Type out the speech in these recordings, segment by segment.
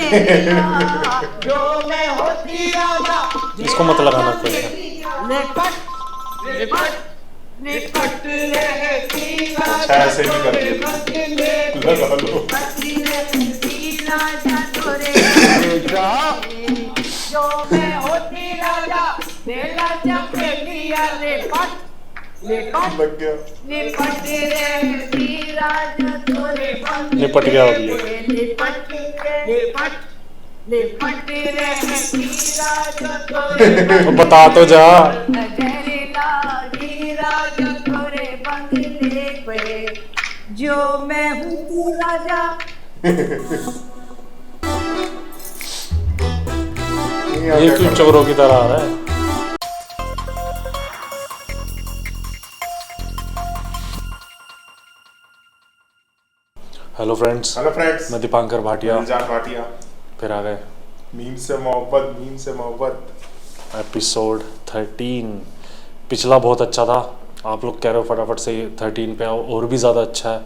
जो मैं होती राजा इसको मत लगाना कोई है। लिपट लिपट लिपट रहती अच्छा ऐसे भी करते लगा लो। राजा तोरे जो मैं होती राजा बेला चपे लिया लिपट लिपट लग गया। लिपट रहती राजा तोरे निपट गया अब ये। लिपट लिपट लिपट रहती राजा तोरे तो बता तो जा। राजा तोरे बंगले पे जो मैं हूँ राजा। ये क्यों चोरों की तरह आ रहा है? हेलो फ्रेंड्स, हेलो फ्रेंड्स, मैं दीपांकर भाटिया जान भाटिया। फिर आ गए मीम से मोहब्बत एपिसोड 13। पिछला बहुत अच्छा था, आप लोग कह रहे हो फटाफट से 13 पे आओ, और भी ज़्यादा अच्छा है।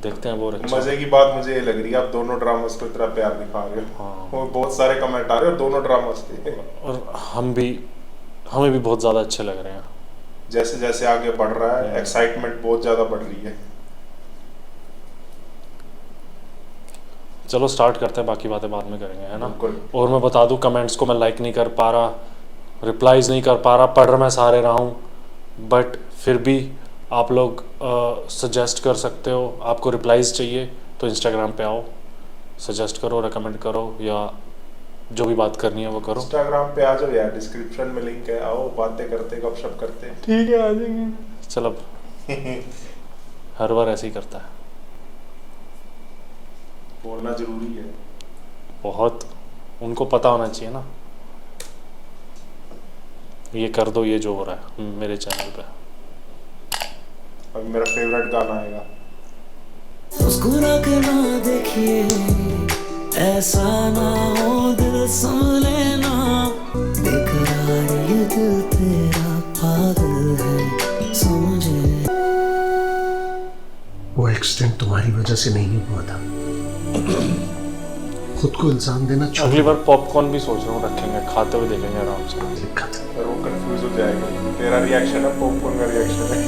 देखते हैं बहुत अच्छा। मजे की बात मुझे ये लग रही है, आप दोनों ड्रामास को इतना प्यार दिखा रहे हो। हाँ। और बहुत सारे कमेंट आ रहे हो दोनों ड्रामास के। और हमें भी बहुत ज़्यादा अच्छे लग रहे हैं। जैसे जैसे आगे बढ़ रहा है एक्साइटमेंट बहुत ज़्यादा बढ़ रही है। चलो स्टार्ट करते हैं, बाकी बातें बाद में करेंगे, है ना। बिल्कुल। और मैं बता दूं, कमेंट्स को मैं लाइक नहीं कर पा रहा, रिप्लाईज नहीं कर पा रहा, पढ़ मैं सारे रहा हूँ, बट फिर भी आप लोग सजेस्ट कर सकते हो। आपको रिप्लाईज चाहिए तो इंस्टाग्राम पे आओ, सजेस्ट करो, रेकमेंड करो, या जो भी बात करनी है वो करो। इंस्टाग्राम पे आ जाओ यार, डिस्क्रिप्शन में लिंक है, आओ बातें करते गपशप करते। ठीक है, आ जाएंगे। चल अब हर बार ऐसे ही करता है। बोलना जरूरी है बहुत, उनको पता होना चाहिए ना। ये कर दो, ये जो हो रहा है मेरे चैनल पे। अब मेरा फेवरेट गाना आएगा। मुस्कुरा के ना देखिए, ऐसा ना हो दिल सुन लेना, बेकरार ये दिल तेरा पागल है समझे। वो एक्सीडेंट तुम्हारी वजह से नहीं हुआ था। खुद को इल्जाम देना छोड़। अगली बार पॉपकॉर्न भी सोच रहा हूँ रखेंगे, खाते हुए देखेंगे आराम से। लिखा था। पर वो कंफ्यूज हो जाएगा। तेरा रिएक्शन है, पॉपकॉर्न का रिएक्शन है।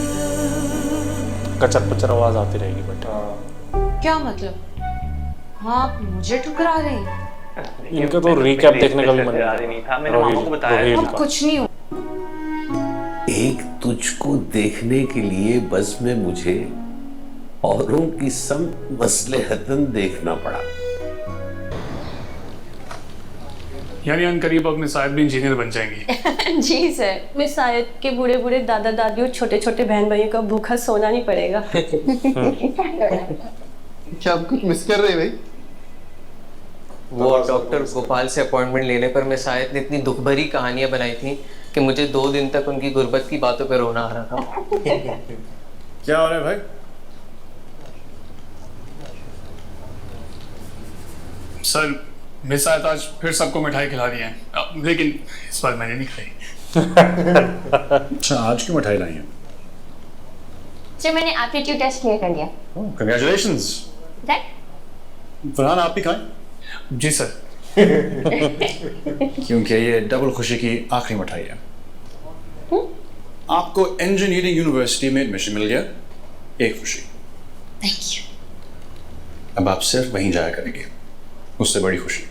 कचर पचर आवाज आती रहेगी बट क्या मतलब? हाँ, मुझे ठुकरा रहे हैं। इनका तो रिकैप देखने का भी मन नहीं था। रोहिल अब का। कुछ नहीं हो। एक तुझको देखने के लिए बस में मुझे औरों की सब मसलहतन देखना पड़ा। यानी अनकरीब अब मिसाइल भी इंजीनियर बन जाएंगी। जी सर, मैं शायद के बूढ़े बूढ़े दादा दादी और छोटे छोटे बहन भाइयों का भूखा सोना नहीं पड़ेगा। क्या आप कुछ मिस कर रहे हैं भाई? वो डॉक्टर गोपाल से अपॉइंटमेंट लेने पर मैं शायद ने इतनी दुख भरी कहानियां बनाई थी कि मुझे 2 दिन तक उनकी गुर्बत की बातों पर रोना आ रहा था। क्या हो रहा है भाई? सर मिसाइल आज फिर सबको मिठाई खिला दी है, लेकिन इस बार मैंने नहीं खाई। अच्छा, आज क्यों मिठाई लाई है? सर, मैंने एप्टीट्यूड टेस्ट क्लियर कर लिया। कंग्रेचुलेशंस। फरहान, आप भी खाएं। जी सर। क्योंकि ये डबल खुशी की आखिरी मिठाई है। आपको इंजीनियरिंग यूनिवर्सिटी में एडमिशन मिल गया, एक खुशी। Thank you. अब आप सिर्फ वहीं जाया करेंगे, उससे बड़ी खुशी।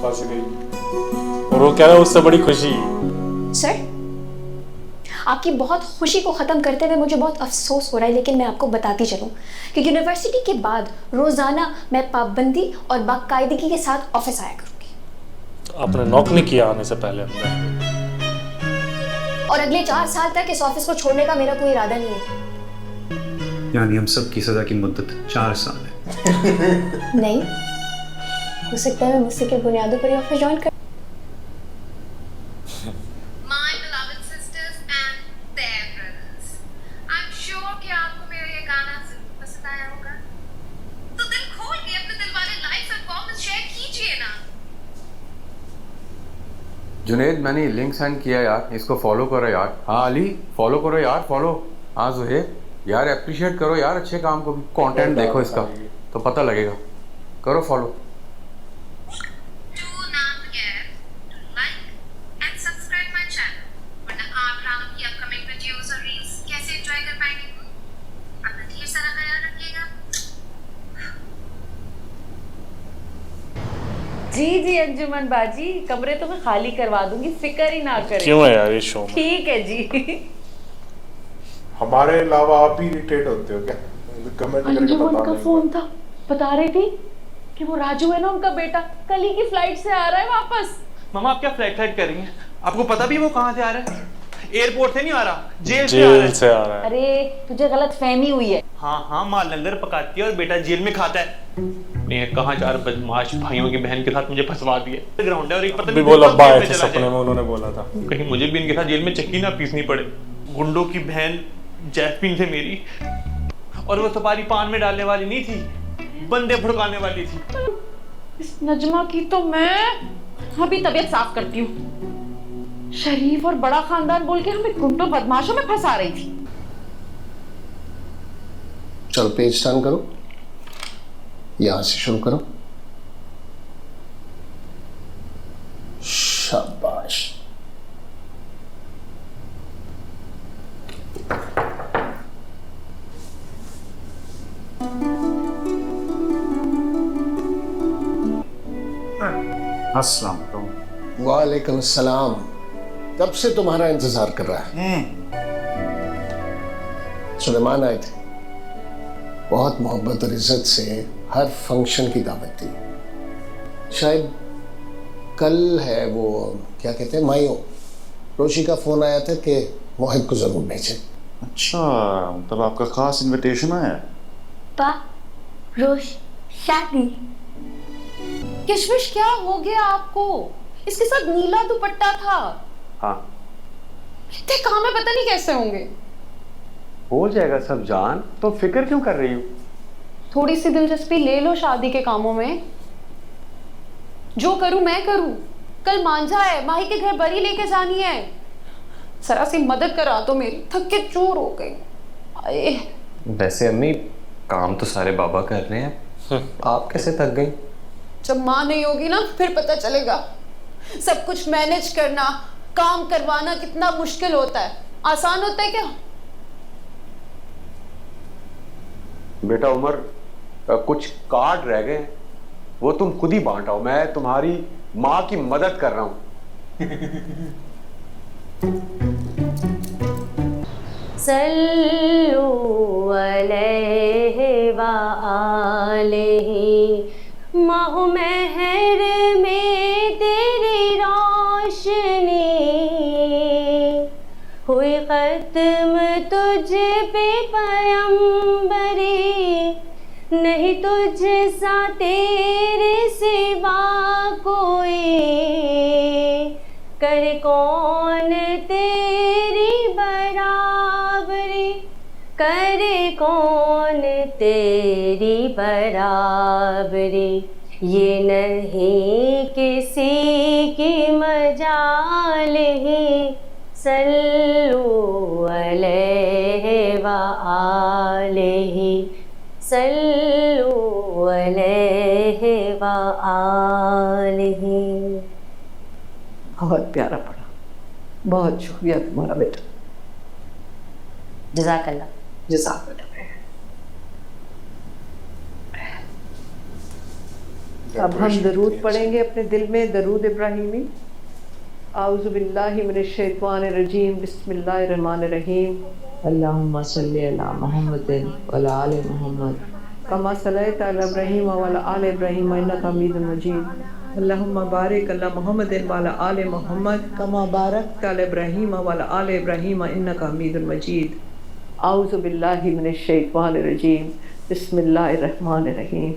फंस गई। और वो कह रहा है उससे बड़ी खुशी। सर, आपकी बहुत खुशी को ख़त्म करते हुए मुझे बहुत अफसोस हो रहा है, लेकिन मैं आपको बताती चलूं कि यूनिवर्सिटी के बाद रोज़ाना मैं पाबंदी और बाकायदगी के साथ ऑफिस आया करूंगी। आपने नॉक नहीं किया आने से पहले अंदर? और अगले 4 साल तक इस ऑफिस को छोड़ने का मेरा कोई इरादा नहीं है। यानी हम सब की सजा की मुद्दत 4 साल है। नहीं, हो सकता है मैं मुझसे के बुनियादों पर ऑफिस ज्वाइन कर। My beloved sisters and their brothers, I'm sure कि आपको मेरा ये गाना पसंद आया होगा। तो दिल खोल के अपने दिल वाले लाइक और कमेंट शेयर कीजिए ना। जुनेद, मैंने लिंक सेंड किया यार, इसको फॉलो करो यार। हाँ अली, फॉलो करो यार, फॉलो। हाँ जुहेब, यार अप्रिशिएट करो यार अच्छे काम को, कंटेंट देखो इसका तो पता लगेगा। करो फॉलो। जी जी अंजुमन बाजी, कमरे तो मैं खाली करवा दूंगी, फिक्र ही ना करें। क्यों है यार ये शो में? ठीक है जी। हमारे अलावा आप ही इरिटेट होते हो क्या? कमेंट करके अंजुमन बता का देना। फोन था, बता रही थी कि वो राजू है ना उनका बेटा, कल ही की फ्लाइट से आ रहा है वापस। मामा आप क्या फ्लाइट कर रही हैं? आपको पता भी वो कहाँ से आ रहा है? एयरपोर्ट से नहीं आ रहा, जेल से आ रहा है। अरे तुझे गलत फहमी हुई है। हाँ माँ लंगर पकाती है और बेटा जेल में खाता है। ने कहाँ चार बदमाश भाइयों की बहन के साथ मुझे फंसवा दिया। ग्राउंड है और एक पता भी बोला बाय थे सपने में, उन्होंने बोला था कहीं मुझे भी इनके साथ जेल में चक्की ना पीसनी पड़े। गुंडों की बहन जैस्मिन थे मेरी, और वो सुपारी पान में डालने वाली नहीं थी, बंदे भड़काने वाली थी। इस नजमा की तो मैं अभी तबीयत साफ करती हूँ। शरीफ और बड़ा खानदान बोल के हमें गुंडों बदमाशों में फंसा रही थी। चलो पेज टर्न करो, यहां से शुरू करो। शाबाश। अस्सलाम वालेकुम। वालेकुम सलाम। कब से तुम्हारा इंतजार कर रहा है। सुलेमान आए थे, बहुत मोहब्बत और इज्जत से हर फंक्शन की दावत दी। शायद कल है वो क्या कहते हैं माइयो, रोशी का फोन आया था कि मोहित को जरूर भेजें। अच्छा, तब आपका खास इनविटेशन आया। पा रोश शादी। किशमिश क्या हो गया आपको? इसके साथ नीला दुपट्टा था। हाँ इतने काम है, पता नहीं कैसे होंगे। हो जाएगा सब जान, तो फिक्र क्यों कर रही हो? थोड़ी सी दिलचस्पी ले लो शादी के कामों में। जो करूं मैं करूं। कल मांझा है, माही के घर बरी लेके जानी है। जरा सी मदद करा तो मेरी, थक के चूर हो गई। वैसे अम्मी काम तो सारे बाबा कर रहे हैं, आप कैसे थक गई? जब माँ नहीं होगी ना फिर पता चलेगा। सब कुछ मैनेज करना, काम करवाना कितना मुश्किल होता है। आसान होता है क्या? बेटा उमर, कुछ कार्ड रह गए, वो तुम खुद ही बांट आओ। मैं तुम्हारी माँ की मदद कर रहा हूँ। सल्लु अलैहि व आलिहि, माह महर में तेरी रोशनी हुई खत्म तुझ पे पैगंबरी, नहीं तुझ सा तेरे सिवा कोई, करे कौन तेरी बराबरी, करे कौन तेरी बराबरी, ये नहीं किसी की मजाल ही, सल्लु अलैहि व आलिहि, सल्लु अलैहि व आलिहि। बहुत प्यारा पढ़ा, बहुत शुक्रिया तुम्हारा बेटा। जज़ाकल्लाह। जज़ाकल्लाह। अब हम दरूद पढ़ेंगे अपने दिल में, दरूद इब्राहिमी। आऊज़ु बिल्लाहि मिनश शैतानिर रजीम, बिस्मिल्लाहिर रहमानिर रहीम। अल्लाहुम्मा सल्लि अला मुहम्मदिन व अला आलि मुहम्मद कमा सल्लैता अला इब्राहीम व अला आलि इब्राहीम इन्नका हमीदुम मजीद। अल्लाहुम्मा बारिक अला मुहम्मदिन व अला आलि मुहम्मद कमा बारकता अला इब्राहीम व अला आलि इब्राहीम इन्नका हमीदुम मजीद। आऊज़ु बिल्लाहि मिनश शैतानिर रजीम, बिस्मिल्लाहिर रहमानिर रहीम।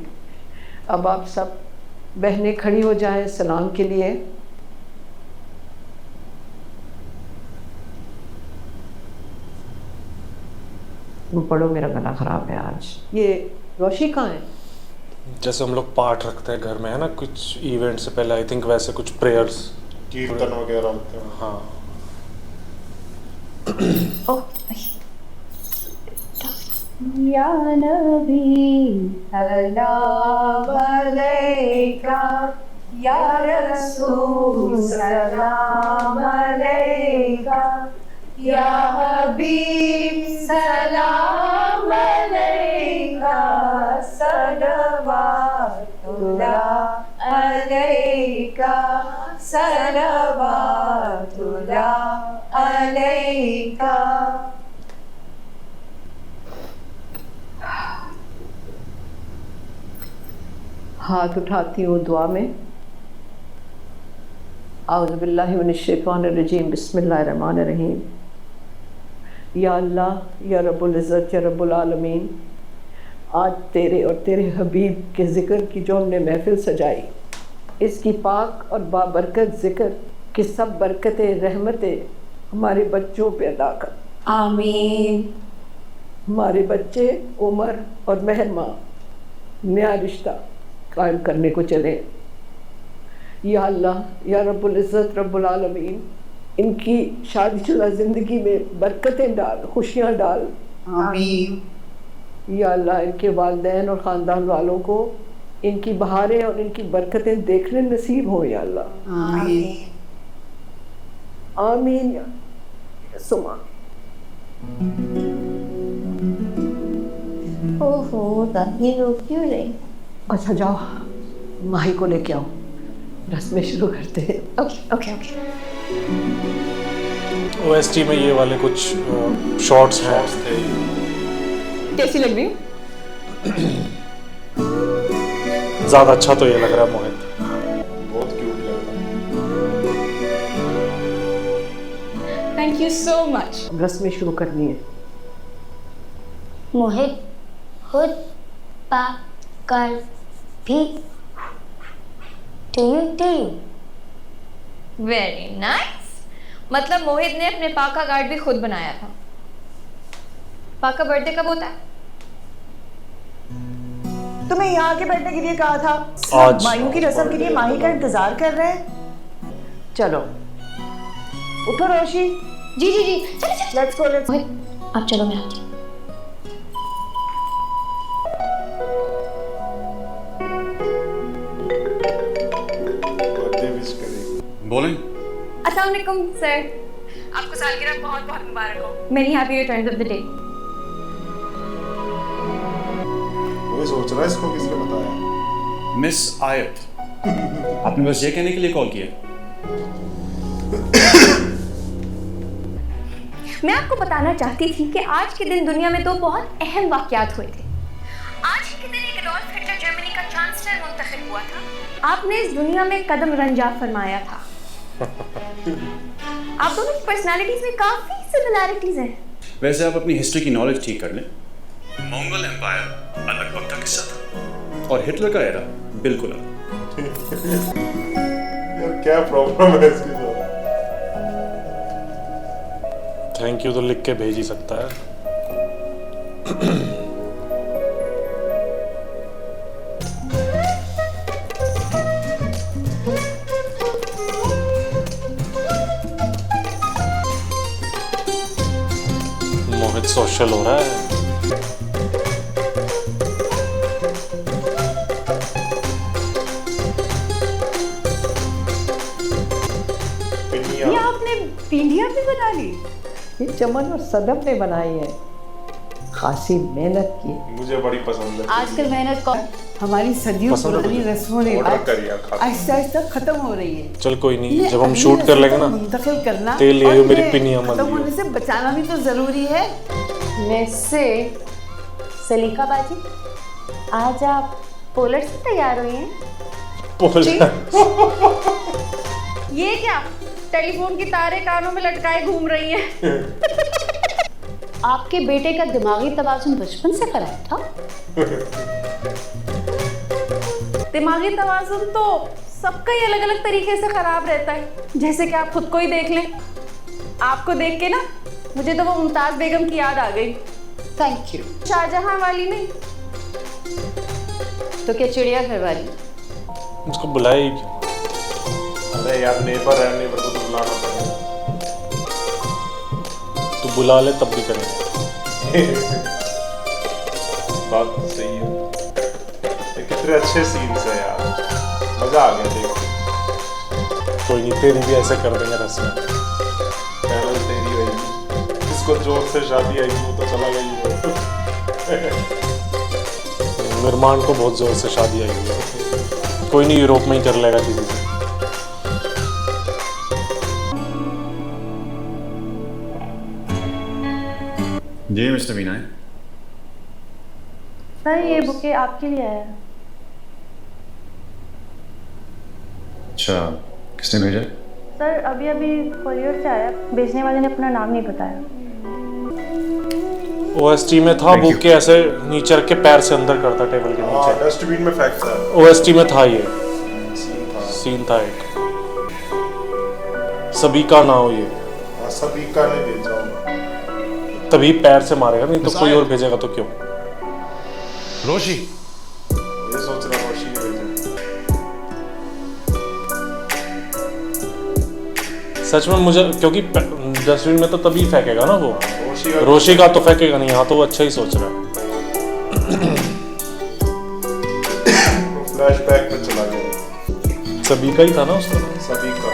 अब आप सब बहनें खड़ी हो जाएं सलाम के लिए। पढ़ो, मेरा गला खराब है आज। ये रोशी कहाँ है? जैसे हम लोग पाठ रखते हैं घर में है ना, कुछ इवेंट से पहले, आई थिंक वैसे कुछ प्रेयर्स कीर्तन वगैरह होते हैं। हाँ ओह या नबी सलाम अलैका, या रसूल सलाम अलैका, या हबीब सलाम अलैका, सलवातुल्लाह अलैका, सलवातुल्लाह अलैका। हाथ उठाती हूँ दुआ में। आऊज़ु बिल्लाहि मिनश शैतानिर रजीम, बिस्मिल्लाहिर रहमानिर रहीम। या अल्लाह, या रब्बुल इज़्ज़त, या रब्बुल आलमीन, आज तेरे और तेरे हबीब के ज़िक्र की जो हमने महफ़िल सजाई, इसकी पाक और बाबरकत ज़िक्र की सब बरकतें रहमतें हमारे बच्चों पे अदा कर। आमीन। हमारे बच्चे उमर और मेहरमा नया रिश्ता कायम करने को चले। या अल्लाह, या रब्बुल इज़्ज़त, रब्बुल आलमीन, इनकी शादीशुदा ज़िंदगी में बरकतें डाल, खुशियाँ डाल। आमीन। या अल्लाह, इनके वालिदैन और ख़ानदान वालों को इनकी बहारें और इनकी बरकतें देखने नसीब हो। या अल्लाह, आमीन। आमीन। या सुमा। ओहो, दादी रो क्यों रही? अच्छा जाओ, माही को लेके आओ, रस्में शुरू करते हैं। Okay okay okay. OST में ये वाले कुछ शॉर्ट्स हैं। कैसी लग रही? ज़्यादा अच्छा तो ये लग रहा है मोहित। बहुत क्यूट लग रहा है। Thank you so much. रस्में शुरू करनी है। मोहित खुद पा कर भी टू यू। Very nice. मतलब मोहित ने अपने पा का कार्ड भी खुद बनाया था। पा का बर्थडे कब होता है? तुम्हें यहाँ के बैठने के लिए कहा था। आज। मायू की रस्म के लिए माही का इंतजार कर रहे हैं। चलो उठो रोशी। जी जी जी, चलो चलो। Let's go, let's. मोहित आप चलो, मैं आती हूँ। बोलें। अस्सलाम वालेकुम सर, आपको सालगिरह बहुत बहुत मुबारक हो। Many happy returns of the day. वही सोच रहा है इसको किसने बताया। मिस आयत, आपने बस ये कहने के लिए कॉल किया? मैं आपको बताना चाहती थी कि आज के दिन दुनिया में दो बहुत अहम वाक़यात हुए थे। आज के दिन एक एडोल्फ हिटलर जर्मनी का चांसलर मुंतखब हुआ था। आपने इस दुनिया में कदम रंजा फरमाया था। आप दोनों की पर्सनालिटीज में काफी सिमिलैरिटीज हैं। वैसे आप अपनी हिस्ट्री की नॉलेज ठीक कर लें। मंगोल एम्पायर अलग वक्त का किस्सा था और हिटलर का एरा बिल्कुल अलग। यार क्या प्रॉब्लम है इसके साथ? थैंक यू तो लिख के भेज ही सकता है। मोहित सोशल हो रहा है। ये आपने पिंडियाँ भी बना ली? ये चमन और सदफ ने बनाई है, खासी मेहनत की। मुझे बड़ी पसंद है। आजकल मेहनत कौन? हमारी सदियों पुरानी रस्मों ने आहिस्ता आहिस्ता खत्म हो रही है। चल कोई नहीं, जब हम शूट कर लेंगे ना मुंतकिल करना तेल ले आइयो, मेरी पिनिया मत खत्म दियो। होने से बचाना भी तो जरूरी है। वैसे सलीका बाजी, आज आप पोलर से तैयार हुई हैं? ये क्या, टेलीफोन की तारे कानों में लटकाए घूम रही हैं। आपके बेटे का दिमागी तवाज़ुन बचपन से खराब था। दिमागी तवाज़ुन तो सबका ही अलग अलग तरीके से खराब रहता है। जैसे कि आप खुद को ही देख लें। आपको देख के ना मुझे तो वो मुमताज बेगम की याद आ गई। Thank you. शाहजहां वाली नहीं तो क्या चिड़ियाघर वाली? उसको बुलाई। अरे यार नेबर है, नेबर को तो बुलाना पड़ेगा। तू बुला ले तब भी करेंगे। बात तो सही है। ये कितने अच्छे सीन्स है यार, मजा आ गया देख के। कोई नहीं, तेरी भी ऐसे कर देंगे रस्म। पहले तेरी रहेगी, इसको जोर से शादी आएगी वो तो चला गई। मिरमान को बहुत जोर से शादी आई हुई है। कोई नहीं, यूरोप में ही कर लेगा किसी से। जी मिस्टर मीना है। सर ये बुके आपके लिए आया। अच्छा, किसने भेजा? सर अभी अभी कोरियर से आया, भेजने वाले ने अपना नाम नहीं बताया। ओएसटी में था, बुक के ऐसे नीचे रख के पैर से अंदर करता टेबल के नीचे। डस्टबिन में फेंकता है। ओएसटी में था ये सीन था एक। सभी का ना हो ये, सभी का नहीं भेजा होगा, तभी पैर से मारेगा, नहीं तो कोई और भेजेगा तो क्यों। रोशी, ये सोच रहा रोशी ने भेजा। सच में मुझे, क्योंकि डस्टबिन में तो तभी फेंकेगा ना वो, रोशी का तो फेंकेगा नहीं। यहाँ तो वो अच्छा ही सोच रहा है। फ्लैशबैक में चला गया। सभी का ही था ना उसका, सभी का।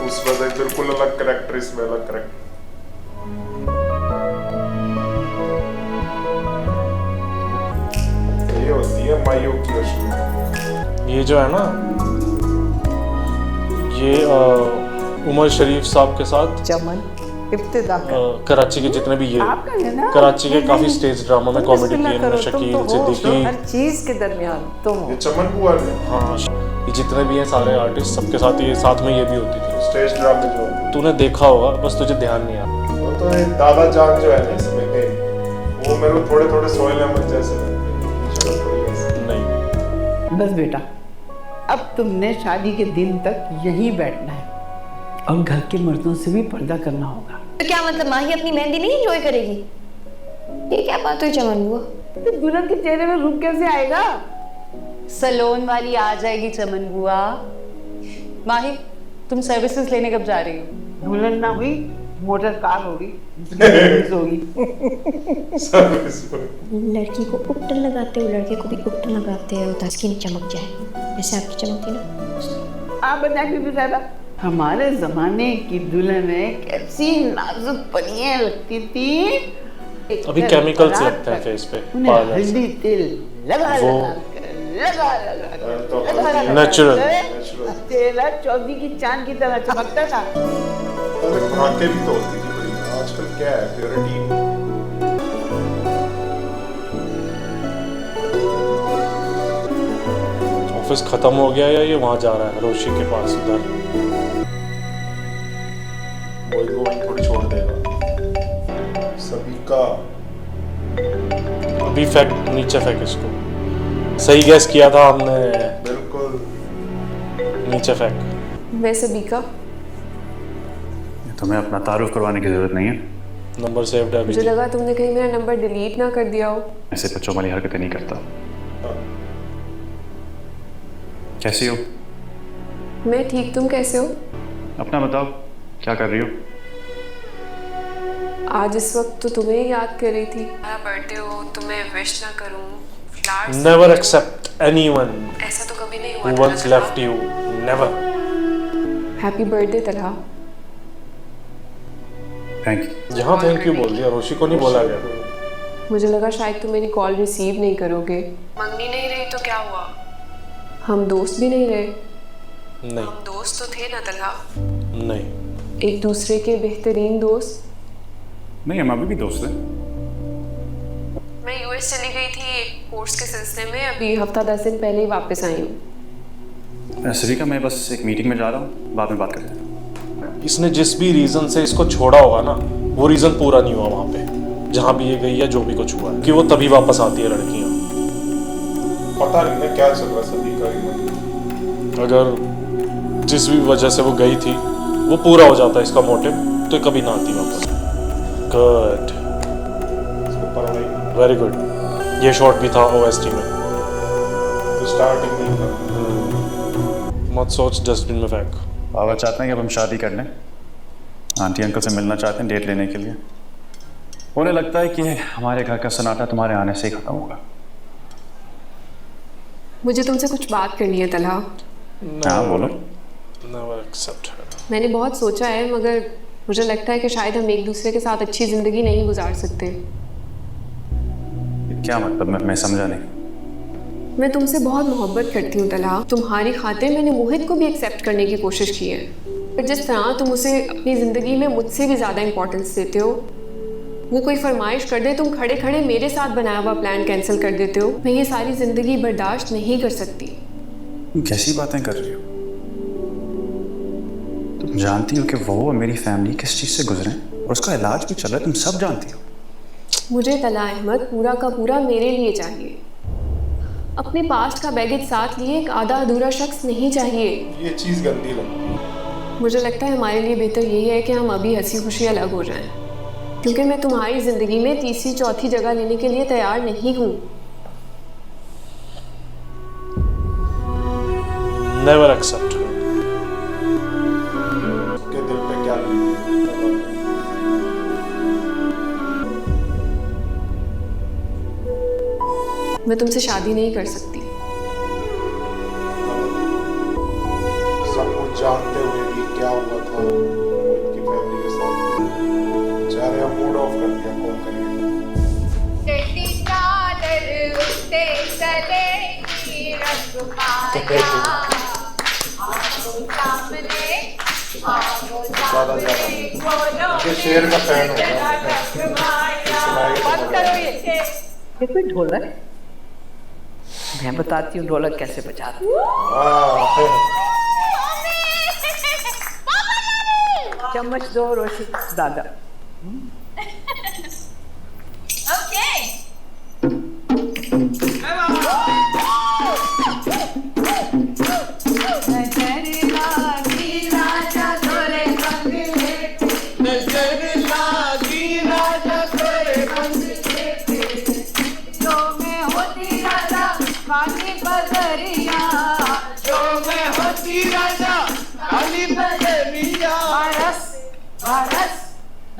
उस वजह बिल्कुल अलग कैरेक्टर, इसमें अलग कैरेक्टर। ये होती है मायो की रश्मि। ये जो है ना, ये उमर शरीफ साहब के साथ चमन इब्तिदा कराची के जितने भी ये कराची के काफी स्टेज ड्रामा में कॉमेडी किए हैं, शकील सिद्दीकी, हर चीज के दरमियान तुम ये चमन बुआ ने। हाँ, ये जितने भी हैं सारे आर्टिस्ट, सबके साथ ये साथ में ये भी होती थी स्टेज ड्रामे जो तूने देखा होगा, बस तुझे ध्यान नहीं आया। वो तो ये दादा जान जो है ना इसमें, वो मेरे को थोड़े थोड़े सोहेल अहमद जैसे नहीं। बस बेटा, अब तुमने शादी के दिन तक यहीं बैठना है और घर के मर्दों से भी पर्दा करना होगा। तो क्या मतलब माही अपनी मेहंदी नहीं एंजॉय करेगी? ये क्या बात हुई चमन बुआ? तो दुल्हन के चेहरे में रूप कैसे आएगा? सलोन वाली आ जाएगी चमन बुआ। माही, तुम सर्विसेज लेने कब जा रही हो? दुल्हन ना हुई, मोटर कार होगी, लड़की को उपटन लगाते हो, लड़के को भी उपटन लगाते हो ताकि स्किन चमक जाए, जैसे आपकी चमकती ना। आप बताइए बेचारा, हमारे जमाने की दुल्हनें कैसी नाजुक परियां लगती थी। अभी केमिकल्स लगते हैं फेस पे, हल्दी तेल लगा नेचुरल तेल चौधरी की चांद की तरह चमकता था। खुराकें भी तो होती थी, आजकल क्या है प्योरिटी। ऑफिस खत्म हो गया या ये वहां जा रहा है रोशी के पास उधर? वही थोड़ी छोड़ देगा। सभी का अभी फेंक, नीचे फेंक इसको। सही गैस किया था हमने, बिल्कुल नीचे फेंक। मैं सभी का, तुम्हें अपना तारुफ करवाने की जरूरत नहीं है। नंबर सेव है। मुझे लगा तुमने कहीं मेरा नंबर डिलीट ना कर दिया हो। ऐसे बच्चों वाली हरकतें नहीं करता। कैसी हो? मैं ठीक, तुम कैसे हो? अपना बताओ, क्या कर रही हो? आज इस वक्त तो तुम्हें ही याद कर रही थी। मेरा बर्थडे हो, तुम्हें विश ना करूं, फ्लावर्स नेवर एक्सेप्ट एनीवन ऐसा तो कभी नहीं who हुआ। once left you, never। Happy birthday Talha. Thank you. यहाँ थैंक यू बोल दिया, रोशी को नहीं बोला गया। मुझे लगा शायद तुम मेरी कॉल रिसीव नहीं करोगे। मंगनी नहीं रही तो क्या हुआ? हम दोस्त भी नहीं रहे। नहीं, हम दोस्त तो थे ना तलहा? नहीं, एक दूसरे के बेहतरीन दोस्त। नहीं, हम अभी भी दोस्त हैं। मैं यूएस चली गई थी एक कोर्स के सिलसिले में, अभी हफ्ता 10 दिन पहले ही वापस आई हूँ। सरिका, मैं बस एक मीटिंग में जा रहा हूँ, बाद में बात करते हैं। इसने जिस भी रीजन से इसको छोड़ा होगा ना, वो रीजन पूरा नहीं हुआ वहाँ पे, जहाँ भी ये गई है, जो भी कुछ हुआ है, कि वो तभी वापस आती है लड़कियाँ। पता नहीं ना क्या चल रहा सभी का। अगर जिस भी वजह से वो गई थी वो पूरा हो जाता है इसका मोटिव, तो कभी ना आती वापस। Good, very good. ये शॉट भी था ओएसटी में। तो स्टार्टिंग नहीं था। मत सोच, डस्टबिन में फेंक। बाबा चाहते हैं कि अब हम शादी कर लें। आंटी अंकल से मिलना चाहते हैं डेट लेने के लिए। उन्हें लगता है कि हमारे घर का सन्नाटा तुम्हारे आने से ही खत्म होगा। मुझे तुमसे कुछ बात करनी है तलहा। हाँ बोलो। Never accept her. मैंने बहुत सोचा है, मगर मुझे लगता है कि शायद हम एक दूसरे के साथ अच्छी जिंदगी नहीं गुजार सकते। क्या मतलब? मैं समझा नहीं। मैं तुमसे बहुत मोहब्बत करती हूँ तलहा। तुम्हारी खातिर मैंने मोहित को भी एक्सेप्ट करने की कोशिश की है, पर जिस तरह तुम उसे अपनी ज़िंदगी में मुझसे भी ज़्यादा इंपॉर्टेंस देते हो, वो कोई फरमाइश कर दे तुम खड़े खड़े मेरे साथ बनाया हुआ प्लान कैंसिल कर देते हो। मैं ये सारी ज़िंदगी बर्दाश्त नहीं कर सकती। कैसी बातें कर रही हो? तुम जानती हो कि वो और मेरी फैमिली किस चीज़ से गुजरे हैं और उसका इलाज भी चल रहा है, तुम सब जानती हो। मुझे तलहा अहमद पूरा का पूरा मेरे लिए चाहिए। अपने पास्ट का बैगेज साथ लिए एक आधा अधूरा शख्स नहीं चाहिए। ये चीज़ गंदी लगी। मुझे लगता है हमारे लिए बेहतर यही है कि हम अभी हंसी खुशी अलग हो जाएं, क्योंकि मैं तुम्हारी ज़िंदगी में तीसरी चौथी जगह लेने के लिए तैयार नहीं हूँ। Never accept her. उसके दिल पे क्या मैं तुमसे शादी नहीं कर सकती। सब कुछ जानते हुए भी क्या हुआ था उनकी फैमिली के साथ। चाहे हम मूड ऑफ कर दिया, कौन करेगा? चादर उठते चले ये शेर का फैन ये कोई ढोलक? मैं बताती हूँ ढोलक कैसे बजाते। चम्मच दो रोशी दादा।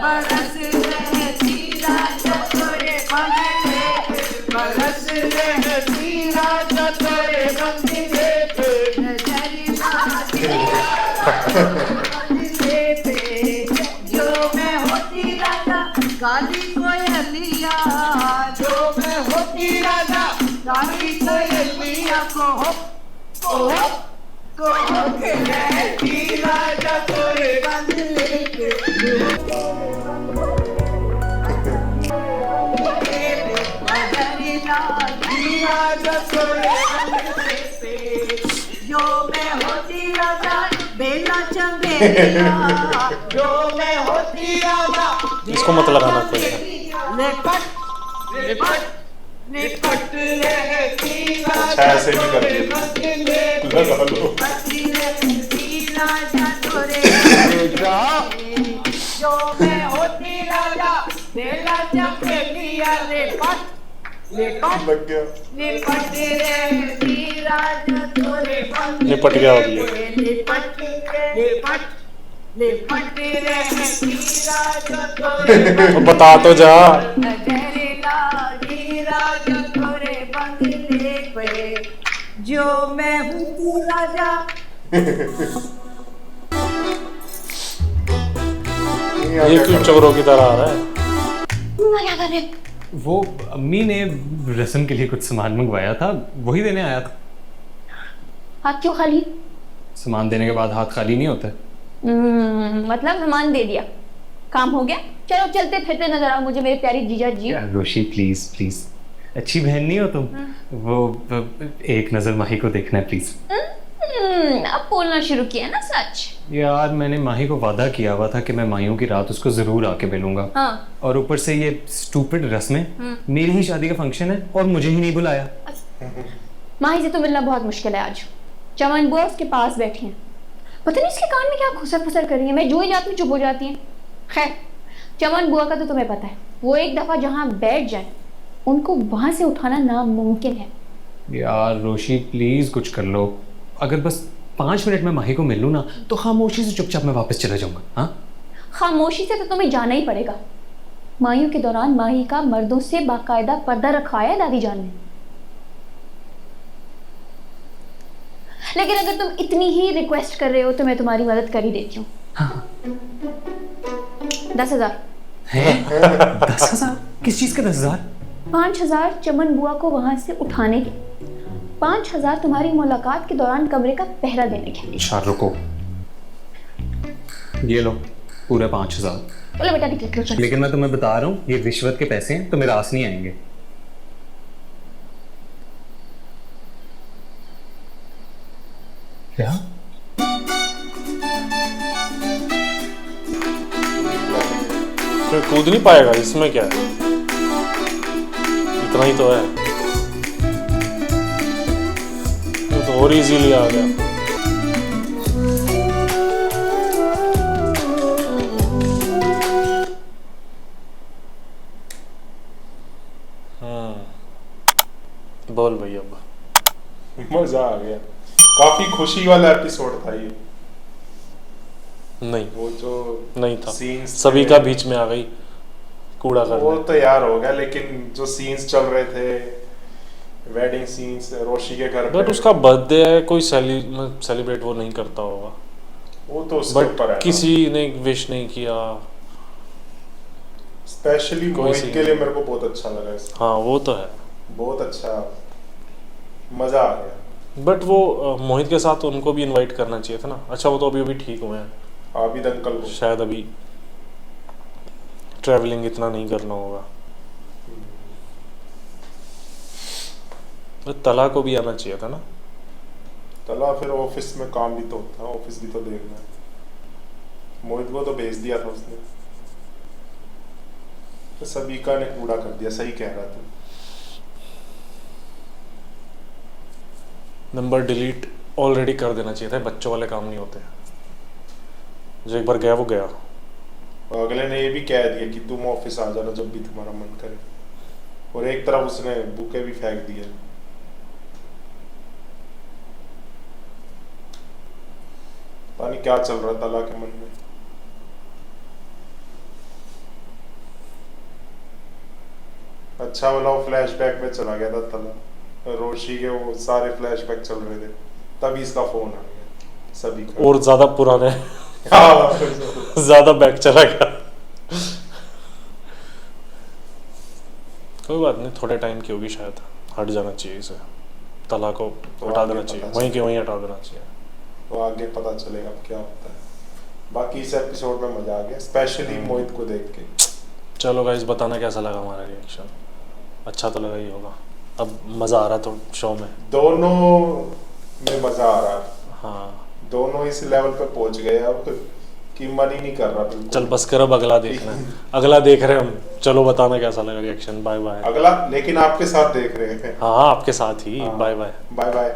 बरस रहती राजा तोरे बंगले पे, बरस रहती राजा तोरे बंगले पे, बंगले पे। जो मैं होती राजा काली कोयलिया, जो मैं होती राजा काली कोयलिया को रहती राजा तोरे बंगले पे। जो मैं होती राजा बेला चंदेरिया, जो मैं होती राजा इसको मत लगाना कोई। लेपट लेपट लेपट रहती अच्छा ऐसे नहीं करती। लगा लो। राजा तोरे जो मैं होती राजा बेला चंदेरिया, लेपट लग गया। लिपट रहती राजा तोरे बंगले लिपट गया अभी। लिपट लिपट लिपट रहती राजा तोरे तो बता तो जा। राजा तोरे बंगले पे, जो मैं हूँ राजा। ये क्यों चोरों की तरह आ रहा है? क्या कर रहे? वो अम्मी ने रस्म के लिए कुछ सामान मंगवाया था, वही देने आया था। हाथ क्यों खाली? सामान देने के बाद हाथ खाली नहीं होता। मतलब सामान दे दिया, काम हो गया। चलो चलते फिरते नजर आओ मुझे मेरे प्यारी जीजा जी। रोशी प्लीज प्लीज, अच्छी बहन नहीं हो तुम? वो एक नजर माही को देखना है प्लीज। अब बोलना शुरू किया ना सच। यार मैंने माही को वादा किया हुआ था कि मैं माहियों की रात उसको जरूर आके मिलूंगा। हाँ। और ऊपर से ये स्टूपिड रस्में, मेरी ही शादी का फंक्शन है और मुझे ही नहीं बुलाया। माही से तो मिलना बहुत मुश्किल है आज। चमन बुआ उसके पास बैठी हैं, पता नहीं इसके कान में क्या खुसर फुसर कर रही है। मैं जो ही जाती हूँ चुप हो जाती है। खैर चमन बुआ का तो तुम्हें पता है, वो एक दफा जहाँ बैठ जाए उनको वहां से उठाना नामुमकिन है। यार रोशी प्लीज कुछ कर लो। अगर बस 5 मिनट में माही को मिल लूँ ना तो खामोशी से चुपचाप मैं वापस चला जाऊंगा। हाँ खामोशी से तो तुम्हें जाना ही पड़ेगा। माहियों के दौरान माही का मर्दों से बाकायदा पर्दा रखवाया है दादी जान ने। लेकिन अगर तुम इतनी ही रिक्वेस्ट कर रहे हो तो मैं तुम्हारी मदद कर ही देती हूँ। 10,000। 10,000? किस चीज का 10,000? 5,000 चमन बुआ को वहां से उठाने के, 5,000 तुम्हारी मुलाकात के दौरान कमरे का पहरा देने के। अच्छा रुको, ये लो पूरे 5,000। चलो बेटा निकल लो, चलो। लेकिन मैं तुम्हें बता रहा हूँ ये रिश्वत के पैसे हैं, तुम्हें रास नहीं आएंगे। क्या? फिर कूद नहीं पाएगा, इसमें क्या है, इतना ही तो है। तो और इजीली आ गया। बोल भाई अब। मजा आ गया, काफी खुशी वाला एपिसोड था ये। नहीं वो जो नहीं था, सीन्स सभी का बीच में आ गई कूड़ा करने। वो तो यार हो गया, लेकिन जो सीन्स चल रहे थे, वेडिंग सीन्स रोशी के घर बट पे, उसका बर्थडे है, कोई सेलिब्रेट वो नहीं करता होगा। वो तो उसके ऊपर है ना। किसी ने विश नहीं किया। स्पेशली मोहित के लिए मेरे को बहुत अच्छा लगा इसका। हाँ वो तो है, बहुत अच्छा, मजा आ गया। बट वो मोहित के साथ उनको भी इनवाइट करना चाहिए था ना। अच्छा वो तो अभी ठीक हुए हैं, आबिद अंकल को शायद अभी ट्रैवलिंग इतना नहीं करना होगा। तो तला को भी आना चाहिए था ना। तला फिर ऑफिस में काम भी तो होता है, ऑफिस भी तो देखना है। मोहित को तो भेज दिया था उसने, तो सबीका ने कूड़ा कर दिया। सही कह रहा था। नंबर डिलीट ऑलरेडी कर देना चाहिए था, बच्चों वाले काम नहीं होते। जो एक बार गया वो गया। अगले ने ये भी कह दिया कि तुम ऑफिस आ जाना जब भी तुम्हारा मन करे, और एक तरफ उसने बुके भी फेंक दिए। पता नहीं क्या चल रहा था तला के मन में। अच्छा वाला वो फ्लैशबैक में चला गया था तला, रोशी के वो सारे फ्लैशबैक चल रहे थे, तभी इसका फोन आ गया सभी का। और ज्यादा पुराने ज्यादा बैक चला गया। कोई बात नहीं, थोड़े टाइम की होगी शायद, हट जाना चाहिए इसे, तला को हटा देना चाहिए, वहीं के वहीं हटा देना चाहिए। तो आगे पता चलेगा अब क्या होता है। बाकी इस एपिसोड में मजा आ गया, स्पेशली मोहित को देख के। चलो गाइस, बताना कैसा लगा हमारा रिएक्शन। अच्छा तो लगा ही होगा। अब मजा आ रहा तो शो में दोनों में मजा आ रहा है। हाँ दोनों इस लेवल पे पहुंच गए अब कि मन ही नहीं कर रहा बिल्कुल। चल बस कर, अब अगला देखना है। अगला देख रहे हैं हम। चलो बताना कैसा लगा रिएक्शन। Bye bye. अगला लेकिन आपके साथ देख रहे हैं। हाँ आपके साथ ही। Bye bye. Bye bye.